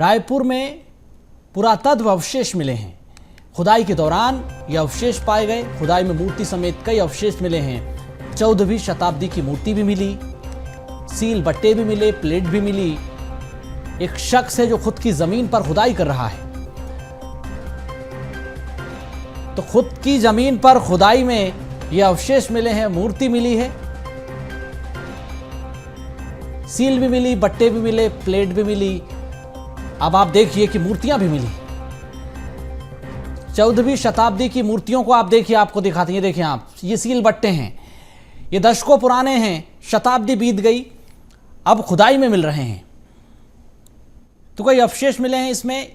रायपुर में पुरातत्व अवशेष मिले हैं। खुदाई के दौरान ये अवशेष पाए गए। खुदाई में मूर्ति समेत कई अवशेष मिले हैं। 14वीं शताब्दी की मूर्ति भी मिली, सील बट्टे भी मिले, प्लेट भी मिली। एक शख्स है जो खुद की जमीन पर खुदाई कर रहा है। तो खुद की जमीन पर खुदाई में ये अवशेष मिले हैं, मूर्ति मिली है, सील भी मिली, बट्टे भी मिले, प्लेट भी मिली। अब आप देखिए कि मूर्तियां भी मिली। 14वीं शताब्दी की मूर्तियों को आप देखिए, आपको दिखाते हैं। देखिए आप, ये सील बट्टे हैं, ये दशकों पुराने हैं, शताब्दी बीत गई, अब खुदाई में मिल रहे हैं। तो कई अवशेष मिले हैं इसमें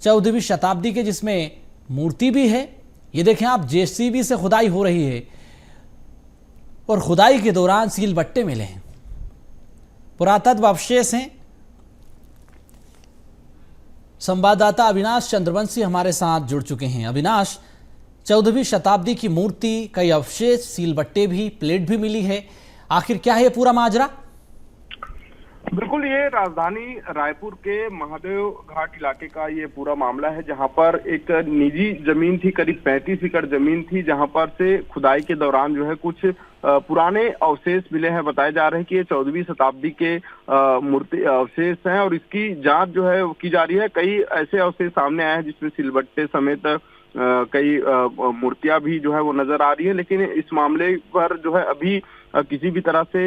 14वीं शताब्दी के, जिसमें मूर्ति भी है। ये देखें आप, जेसीबी से खुदाई हो रही है और खुदाई के दौरान सील बट्टे मिले हैं, पुरातत्व अवशेष हैं। संवाददाता अविनाश चंद्रवंशी हमारे साथ जुड़ चुके हैं। अविनाश, 14वीं शताब्दी की मूर्ति, कई अवशेष, सील बट्टे भी, प्लेट भी मिली है, आखिर क्या है ये पूरा माजरा? बिल्कुल, ये राजधानी रायपुर के महादेव घाट इलाके का ये पूरा मामला है, जहां पर एक निजी जमीन थी, करीब 35 एकड़ जमीन थी, जहां पर से खुदाई के दौरान जो है कुछ पुराने अवशेष मिले हैं। बताए जा रहे हैं कि ये 14वीं शताब्दी के मूर्ति अवशेष हैं और इसकी जांच जो है की जा रही है। कई ऐसे अवशेष सामने आए हैं जिसमें सिलबट्टे समेत कई मूर्तियां भी जो है वो नजर आ रही है, लेकिन इस मामले पर जो है अभी किसी भी तरह से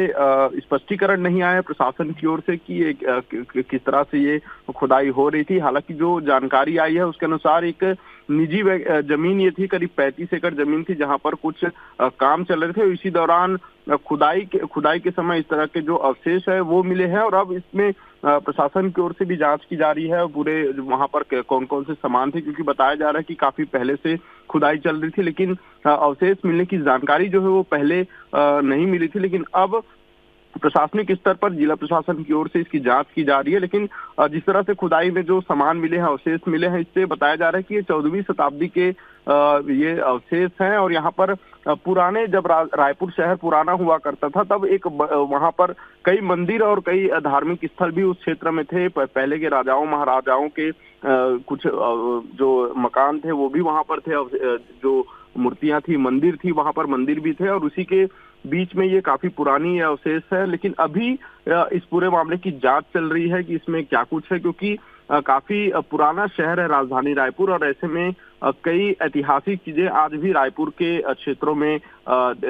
स्पष्टीकरण नहीं आया प्रशासन की ओर से कि ये किस तरह से ये खुदाई हो रही थी। हालांकि जो जानकारी आई है उसके अनुसार एक निजी जमीन ये थी, करीब 35 एकड़ जमीन थी, जहां पर कुछ काम चल रहे थे। इसी दौरान खुदाई के समय इस तरह के जो अवशेष है वो मिले हैं और अब इसमें प्रशासन की ओर से भी जांच की जा रही है पूरे वहां पर कौन कौन से सामान थे, क्योंकि बताया जा रहा है कि काफी पहले से खुदाई चल रही थी, लेकिन अवशेष मिलने की जानकारी जो है वो पहले नहीं मिली थी। लेकिन अब प्रशासनिक स्तर पर जिला प्रशासन की ओर से इसकी जांच की जा रही है। लेकिन जिस तरह से खुदाई में जो सामान मिले हैं, अवशेष मिले हैं, इससे बताया जा रहा है कि ये 14वीं शताब्दी के ये अवशेष हैं और यहाँ पर पुराने, जब रायपुर शहर पुराना हुआ करता था तब एक वहाँ पर कई मंदिर और कई धार्मिक स्थल भी उस क्षेत्र में थे। पहले के राजाओं महाराजाओं के कुछ जो मकान थे वो भी वहाँ पर थे, जो मूर्तियां थी, मंदिर थी, वहाँ पर मंदिर भी थे और उसी के बीच में ये काफी पुरानी अवशेष है। लेकिन अभी इस पूरे मामले की जांच चल रही है कि इसमें क्या कुछ है, क्योंकि काफी पुराना शहर है राजधानी रायपुर और ऐसे में कई ऐतिहासिक चीजें आज भी रायपुर के क्षेत्रों में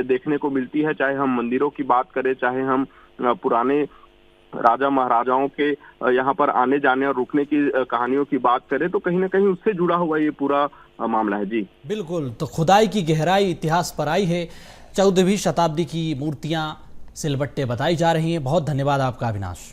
देखने को मिलती है। चाहे हम मंदिरों की बात करें, चाहे हम पुराने राजा महाराजाओं के यहाँ पर आने जाने और रुकने की कहानियों की बात करें, तो कहीं ना कहीं उससे जुड़ा हुआ ये पूरा मामला है। जी बिल्कुल, तो खुदाई की गहराई इतिहास पर आई है। 14वीं शताब्दी की मूर्तियां, सिलबट्टे बताई जा रही हैं। बहुत धन्यवाद आपका अविनाश।